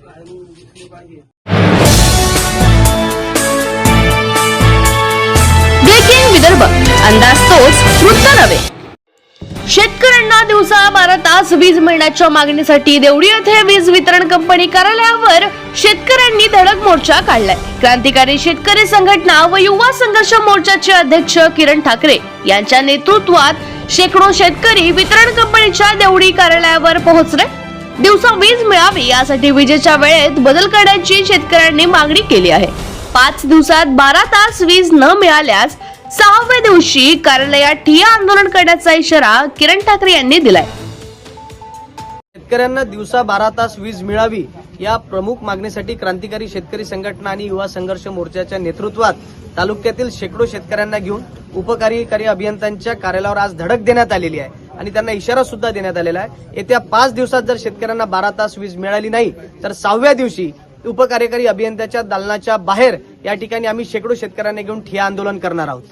Breaking Vidarbha, अंदाज तोच वृत्त नव्हे। शेतकऱ्यांना दिवसा 12 तास वीज मिळण्याच्या मागणीसाठी देवडी येथे वीज वितरण कंपनी कार्यालयावर शेतकऱ्यांनी धडक मोर्चा काढलाय। क्रांतिकारी शेतकरी संघटना व युवा संघर्ष मोर्चाचे अध्यक्ष किरण ठाकरे यांच्या नेतृत्वात शेकडो शेतकरी वितरण कंपनीच्या देवडी कार्यालयावर पोहोचले। दिवसा वीज मिळावी यासाठी विजेच्या वेळेत बदल करण्याची शेतकऱ्यांनी मागणी केली आहे। 5 दिवसात 12 तास वीज न मिळाल्यास 6व्या दिवशी कार्यालयात ठिय्या आंदोलन करण्याचा इशारा किरण ठाकरे यांनी दिलाय। शेतकऱ्यांना दिवसा 12 तास वीज मिळावी या प्रमुख मागणीसाठी क्रांतिकारी शेतकरी संघटना आणि युवा संघर्ष मोर्चाच्या नेतृत्वात तालुक्यातील शेकडो शेतकऱ्यांना घेऊन उपकार्यकारी अभियंत्यांच्या कार्यालयावर आज धडक देण्यात आलेली आहे आणि त्यांना इशारा सुद्धा देण्यात आलेला आहे। येत्या 5 दिवसात जर शेतकऱ्यांना 12 तास वीज मिळाली नाही तर 6व्या दिवशी उपकार्यकारी अभियंत्याच्या दालनाच्या बाहेर या ठिकाणी आम्ही शेकडो शेतकऱ्यांना घेऊन ठिय्या आंदोलन करणार आहोत।